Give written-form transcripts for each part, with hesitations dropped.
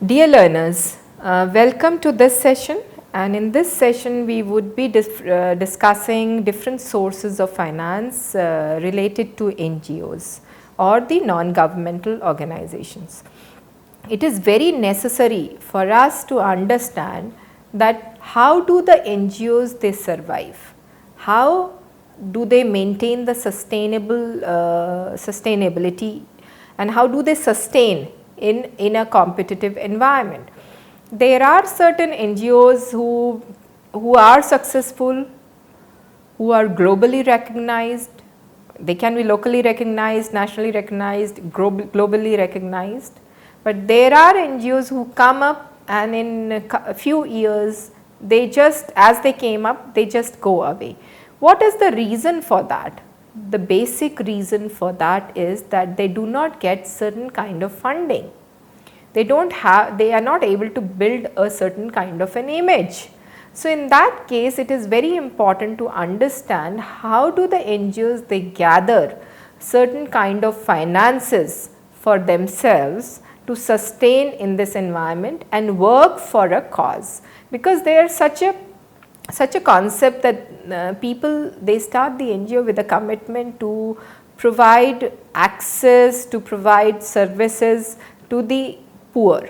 Dear learners, welcome to this session, and in this session we would be discussing different sources of finance related to NGOs or the non-governmental organizations. It is very necessary for us to understand that how do the NGOs they survive, how do they maintain the sustainability, and how do they sustain in a competitive environment. There are certain NGOs who are successful, who are globally recognized. They can be locally recognized, nationally recognized, globally recognized. But there are NGOs who come up and in a few years, they just, as they came up, they just go away. What is the reason for that? The basic reason for that is that they do not get certain kind of funding. They are not able to build a certain kind of an image. So in that case, it is very important to understand how do the NGOs they gather certain kind of finances for themselves to sustain in this environment and work for a cause, because they are such a concept that people they start the NGO with a commitment to provide access, to provide services to the poor.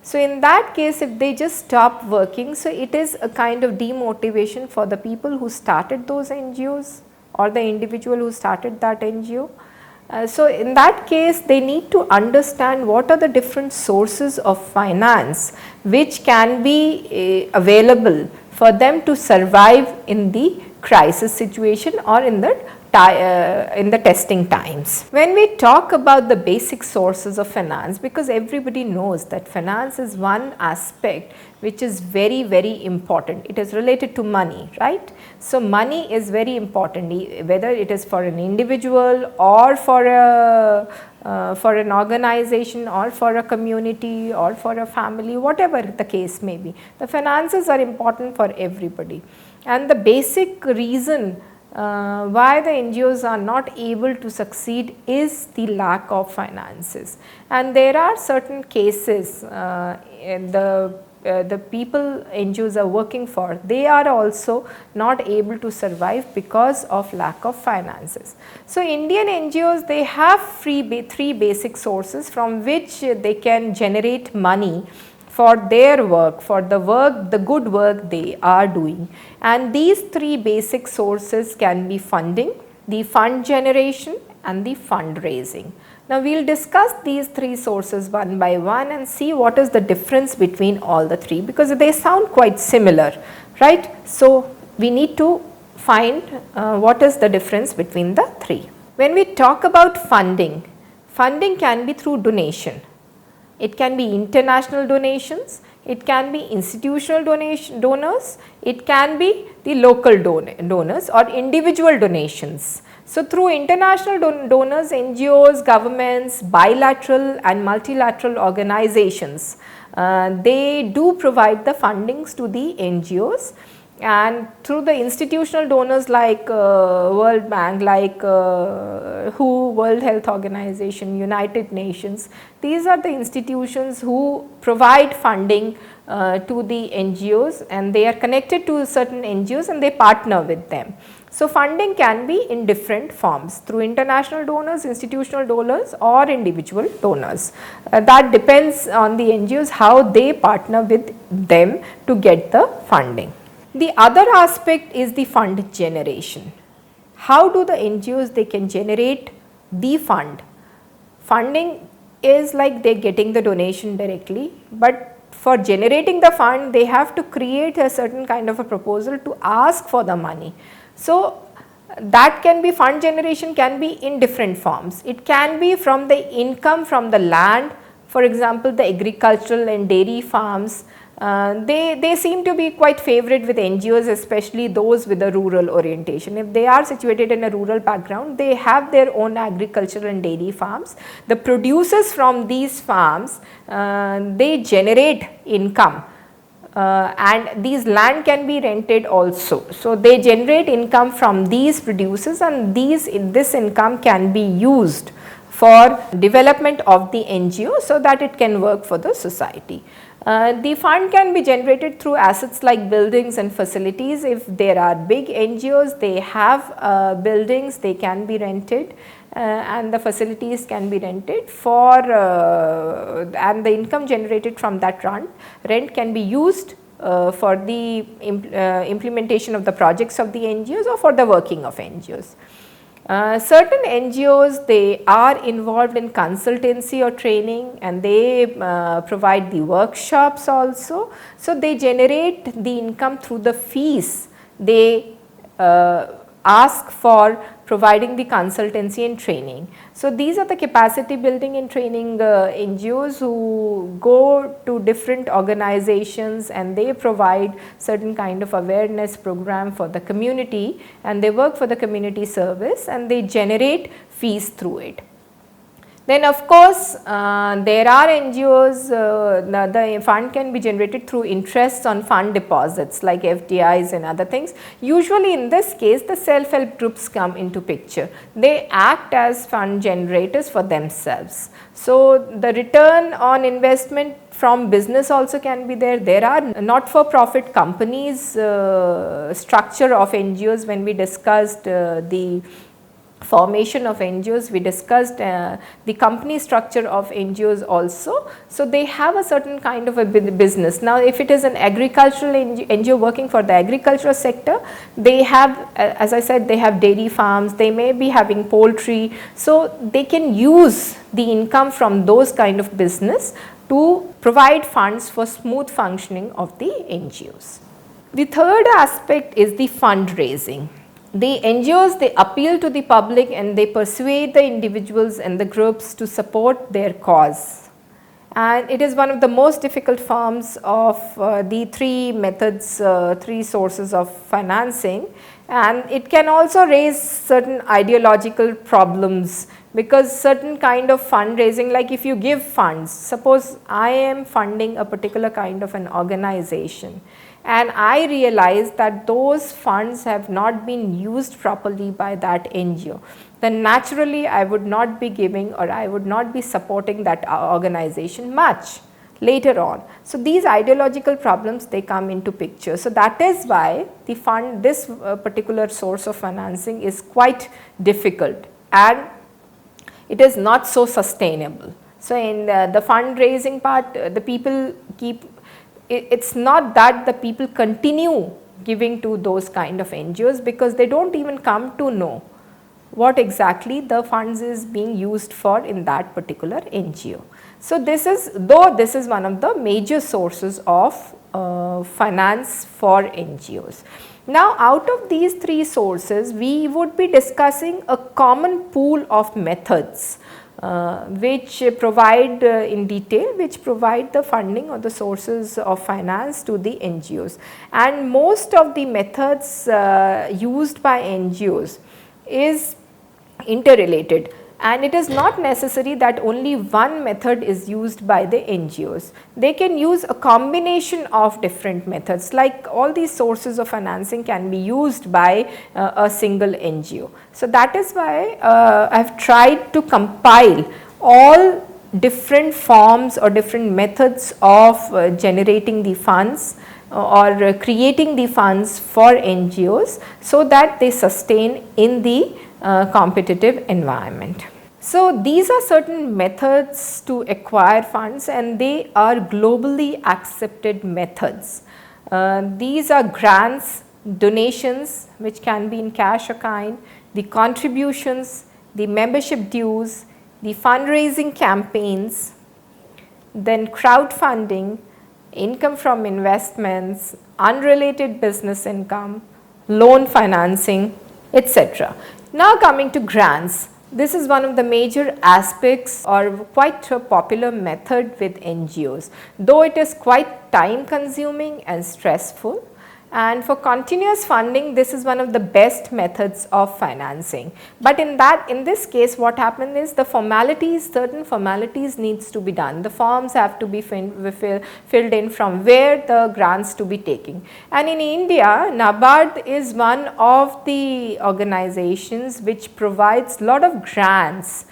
So in that case, if they just stop working, so it is a kind of demotivation for the people who started those NGOs or the individual who started that NGO. So in that case, they need to understand what are the different sources of finance which can be available for them to survive in the crisis situation or in the testing times. When we talk about the basic sources of finance, because everybody knows that finance is one aspect which is very, very important. It is related to money, right? So money is very important, whether it is for an individual or for an organization or for a community or for a family, whatever the case may be. The finances are important for everybody, and the basic reason why the NGOs are not able to succeed is the lack of finances. And there are certain cases the people NGOs are working for, they are also not able to survive because of lack of finances. So Indian NGOs, they have three basic sources from which they can generate money for their work, for the good work they are doing. And these three basic sources can be funding, the fund generation, and the fundraising. Now we will discuss these three sources one by one and see what is the difference between all the three, because they sound quite similar, right? So we need to find what is the difference between the three. When we talk about funding, funding can be through donation. It can be international donations, it can be institutional donors, it can be the local donors or individual donations. So through international donors, NGOs, governments, bilateral and multilateral organizations, they do provide the fundings to the NGOs. And through the institutional donors like World Bank, like WHO, World Health Organization, United Nations, these are the institutions who provide funding to the NGOs, and they are connected to certain NGOs and they partner with them. So funding can be in different forms, through international donors, institutional donors, or individual donors. That depends on the NGOs how they partner with them to get the funding. The other aspect is the fund generation. How do the NGOs they can generate the fund? Funding is like they are getting the donation directly, but for generating the fund they have to create a certain kind of a proposal to ask for the money. So that can be, fund generation can be in different forms. It can be from the income from the land, for example the agricultural and dairy farms. They seem to be quite favorite with NGOs, especially those with a rural orientation. If they are situated in a rural background, they have their own agricultural and dairy farms. The producers from these farms, they generate income. And these land can be rented also. So they generate income from these producers, and this income can be used for development of the NGO so that it can work for the society. The fund can be generated through assets like buildings and facilities. If there are big NGOs, they have buildings, they can be rented and the facilities can be rented for and the income generated from that rent can be used for the implementation of the projects of the NGOs or for the working of NGOs. Certain NGOs, they are involved in consultancy or training and they provide the workshops also. So, they generate the income through the fees they ask for providing the consultancy and training. So, these are the capacity building and training NGOs who go to different organizations and they provide certain kind of awareness program for the community and they work for the community service and they generate fees through it. Then of course, there are NGOs, the fund can be generated through interests on fund deposits like FDIs and other things. Usually in this case, the self-help groups come into picture. They act as fund generators for themselves. So, the return on investment from business also can be there. There are not-for-profit companies structure of NGOs. When we discussed the formation of NGOs, we discussed the company structure of NGOs also. So, they have a certain kind of a business. Now, if it is an agricultural NGO working for the agricultural sector, they have, as I said, they have dairy farms, they may be having poultry. So, they can use the income from those kind of business to provide funds for smooth functioning of the NGOs. The third aspect is the fundraising. The NGOs, they appeal to the public and they persuade the individuals and the groups to support their cause. And it is one of the most difficult forms of the three methods, three sources of financing, and it can also raise certain ideological problems because certain kind of fundraising, like if you give funds, suppose I am funding a particular kind of an organization and I realize that those funds have not been used properly by that NGO, then naturally I would not be giving or I would not be supporting that organization much later on. So, these ideological problems, they come into picture. So, that is why the fund, this particular source of financing is quite difficult and it is not so sustainable. So, in the fundraising part, the people keep, it's not that the people continue giving to those kind of NGOs because they do not even come to know what exactly the funds is being used for in that particular NGO. So, this is, though this is one of the major sources of finance for NGOs. Now, out of these three sources, we would be discussing a common pool of methods which provide in detail, which provide the funding or the sources of finance to the NGOs. And most of the methods used by NGOs is interrelated, and it is not necessary that only one method is used by the NGOs. They can use a combination of different methods, like all these sources of financing can be used by a single NGO. So, that is why I have tried to compile all different forms or different methods of generating the funds or creating the funds for NGOs so that they sustain in the competitive environment. So, these are certain methods to acquire funds and they are globally accepted methods. These are grants, donations which can be in cash or kind, the contributions, the membership dues, the fundraising campaigns, then crowdfunding, income from investments, unrelated business income, loan financing, etc. Now, coming to grants, this is one of the major aspects or quite a popular method with NGOs, though it is quite time consuming and stressful. And for continuous funding, this is one of the best methods of financing. But in this case, what happened is the formalities, certain formalities needs to be done. The forms have to be filled in from where the grants to be taking. And in India, NABARD is one of the organizations which provides lot of grants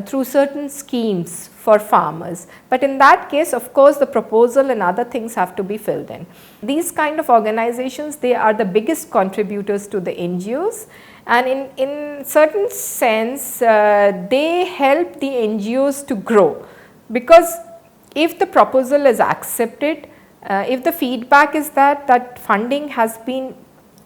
through certain schemes for farmers. But in that case, of course, the proposal and other things have to be filled in. These kind of organizations, they are the biggest contributors to the NGOs, and in certain sense they help the NGOs to grow, because if the proposal is accepted, if the feedback is that funding has been,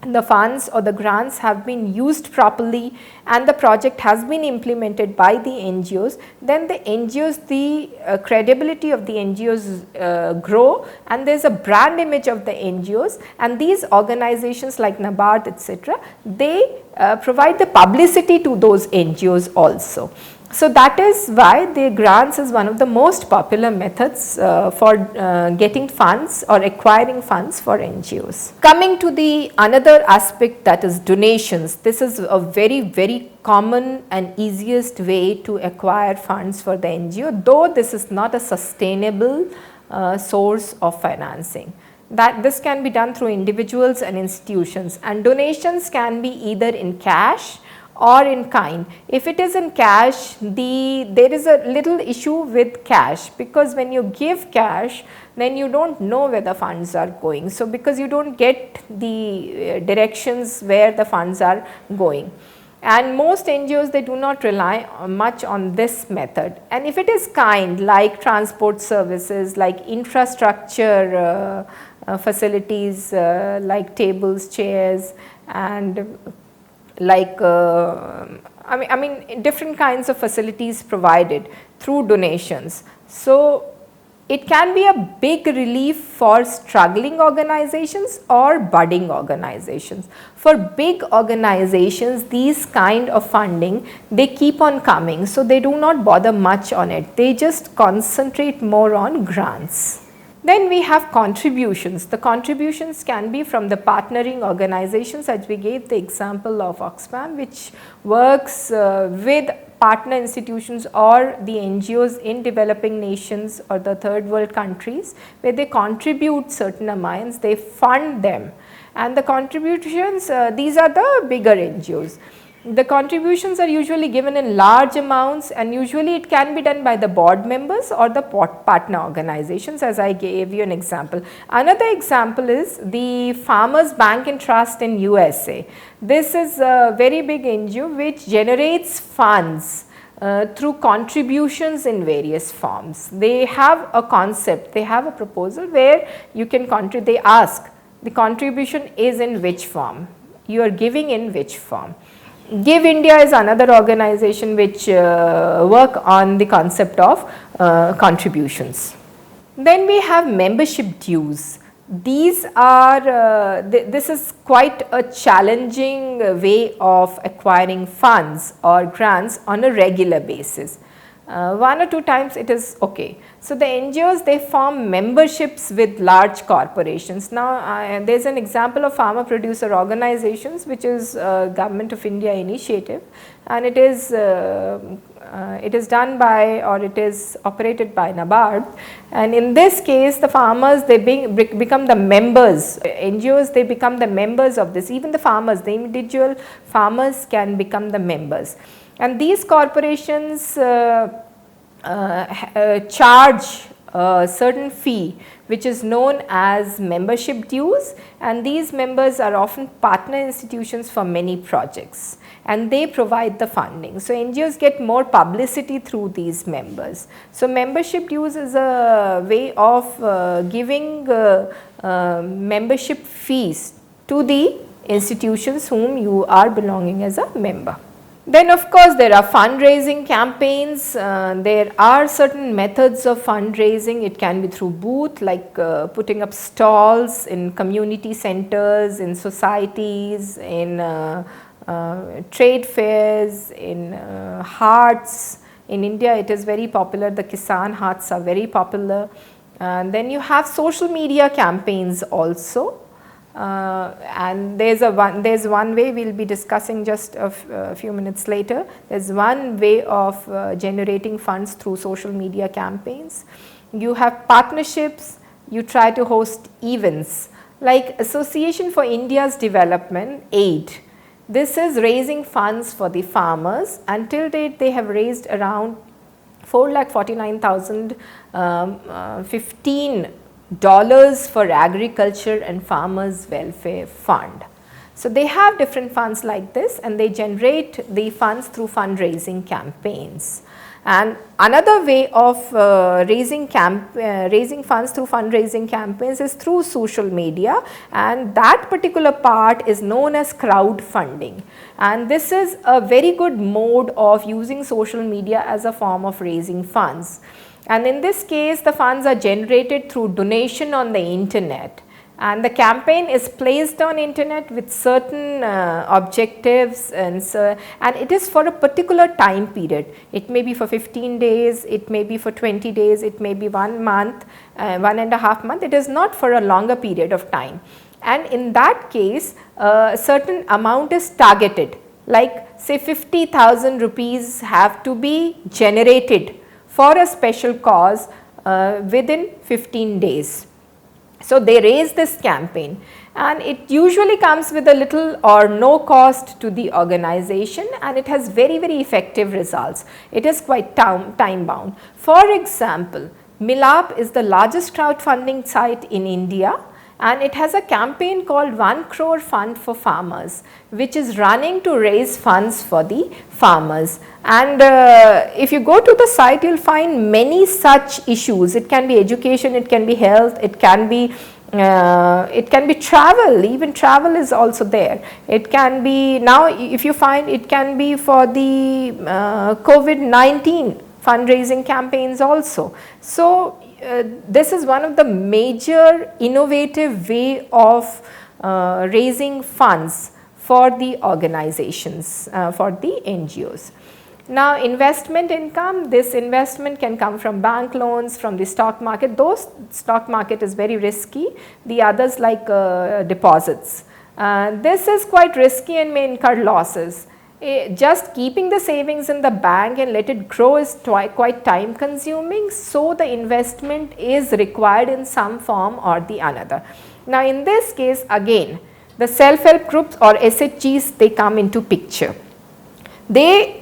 the funds or the grants have been used properly and the project has been implemented by the NGOs, then the NGOs, the credibility of the NGOs grow, and there is a brand image of the NGOs, and these organizations like NABARD, etc., they provide the publicity to those NGOs also. So that is why the grants is one of the most popular methods for getting funds or acquiring funds for NGOs. Coming to the another aspect, that is donations. This is a very common and easiest way to acquire funds for the NGO, though this is not a sustainable source of financing. That this can be done through individuals and institutions, and donations can be either in cash or in kind. If it is in cash, there is a little issue with cash, because when you give cash, then you do not know where the funds are going. So, because you do not get the directions where the funds are going, and most NGOs, they do not rely much on this method. And if it is kind, like transport services, like infrastructure facilities, like tables, chairs, and like I mean different kinds of facilities provided through donations. So it can be a big relief for struggling organizations or budding organizations. For big organizations, these kind of funding, they keep on coming, so they do not bother much on it. They just concentrate more on grants. Then we have contributions. The contributions can be from the partnering organizations, as we gave the example of Oxfam, which works with partner institutions or the NGOs in developing nations or the third world countries, where they contribute certain amounts, they fund them, and the contributions, these are the bigger NGOs. The contributions are usually given in large amounts, and usually it can be done by the board members or the partner organizations, as I gave you an example. Another example is the Farmers Bank and Trust in USA. This is a very big NGO which generates funds through contributions in various forms. They have a concept, they have a proposal where you can contribute. They ask the contribution is in which form, you are giving in which form. Give India is another organization which work on the concept of contributions. Then we have membership dues. These are, this is quite a challenging way of acquiring funds or grants on a regular basis. One or two times it is okay. So the NGOs, they form memberships with large corporations. Now there is an example of farmer producer organizations, which is Government of India initiative, and it is done by, or it is operated by NABARD, and in this case the farmers, they become the members. NGOs, they become the members of this. Even the farmers, the individual farmers can become the members, and these corporations charge a certain fee which is known as membership dues, and these members are often partner institutions for many projects, and they provide the funding. So NGOs get more publicity through these members. So membership dues is a way of giving membership fees to the institutions whom you are belonging as a member. Then of course there are fundraising campaigns. There are certain methods of fundraising. It can be through booth, like putting up stalls in community centers, in societies, in trade fairs, in hearts. In India it is very popular, the Kisan hearts are very popular. Then you have social media campaigns also. And there's one way we will be discussing just a few minutes later. There's one way of generating funds through social media campaigns. You have partnerships, you try to host events like Association for India's Development, AID. This is raising funds for the farmers. Until date, they have raised around 4,49,015 for agriculture and farmers welfare fund. So they have different funds like this, and they generate the funds through fundraising campaigns. And another way of raising funds through fundraising campaigns is through social media, and that particular part is known as crowdfunding. And this is a very good mode of using social media as a form of raising funds. And in this case, the funds are generated through donation on the internet. And the campaign is placed on internet with certain objectives, and it is for a particular time period. It may be for 15 days, it may be for 20 days, it may be 1 month, 1.5 months. It is not for a longer period of time. And in that case, a certain amount is targeted, like say 50,000 rupees have to be generated for a special cause within 15 days. So they raise this campaign, and it usually comes with a little or no cost to the organization, and it has very, very effective results. It is quite time bound. For example, Milap is the largest crowdfunding site in India, and it has a campaign called 1 crore fund for farmers, which is running to raise funds for the farmers. And if you go to the site, you will find many such issues. It can be education, it can be health, it can be travel. Even travel is also there. It can be, now if you find, it can be for the COVID-19 fundraising campaigns also. So this is one of the major innovative way of raising funds for the organizations, for the NGOs. Now investment income, this investment can come from bank loans, from the stock market. Though stock market is very risky, the others like deposits. This is quite risky and may incur losses. Just keeping the savings in the bank and let it grow is quite time consuming, so the investment is required in some form or the another. Now in this case, again, the self-help groups or SHGs, they come into picture. They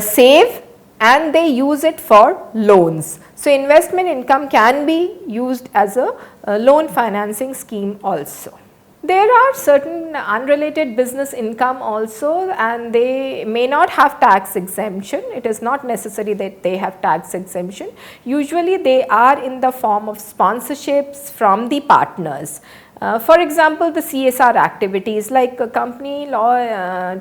save and they use it for loans. So investment income can be used as a loan financing scheme also. There are certain unrelated business income also, and they may not have tax exemption. It is not necessary that they have tax exemption. Usually they are in the form of sponsorships from the partners. For example, the CSR activities like company law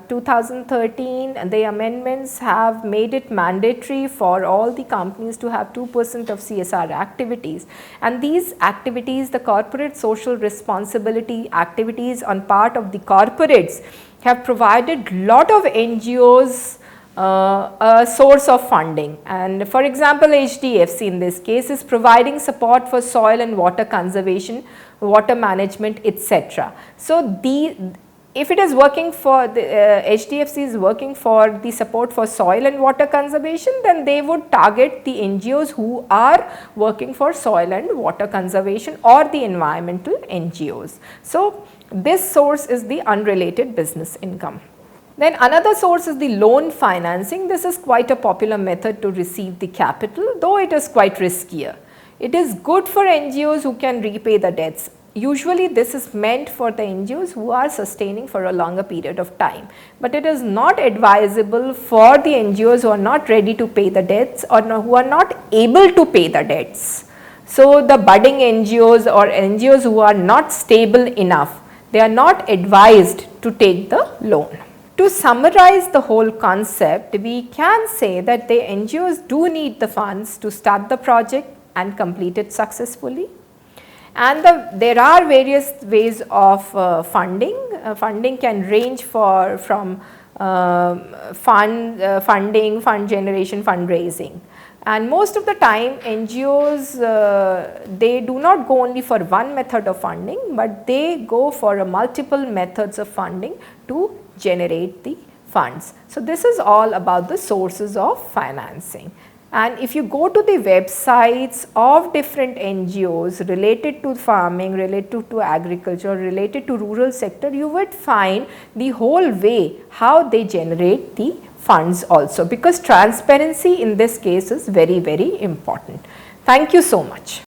2013, the amendments have made it mandatory for all the companies to have 2% of CSR activities, and these activities, the corporate social responsibility activities on part of the corporates, have provided lot of NGOs a source of funding. And for example, HDFC in this case is providing support for soil and water conservation, water management, etc. So if it is working for the HDFC is working for the support for soil and water conservation, then they would target the NGOs who are working for soil and water conservation or the environmental NGOs. So this source is the unrelated business income. Then another source is the loan financing. This is quite a popular method to receive the capital, though it is quite riskier. It is good for NGOs who can repay the debts. Usually this is meant for the NGOs who are sustaining for a longer period of time, but it is not advisable for the NGOs who are not ready to pay the debts or who are not able to pay the debts. So the budding NGOs or NGOs who are not stable enough, they are not advised to take the loan. To summarize the whole concept, we can say that the NGOs do need the funds to start the project and complete it successfully. And there are various ways of funding. Funding can range from funding, fund generation, fundraising. And most of the time NGOs, they do not go only for one method of funding, but they go for multiple methods of funding to generate the funds. So this is all about the sources of financing. And if you go to the websites of different NGOs related to farming, related to agriculture, related to rural sector, you would find the whole way how they generate the funds also, because transparency in this case is very, very important. Thank you so much.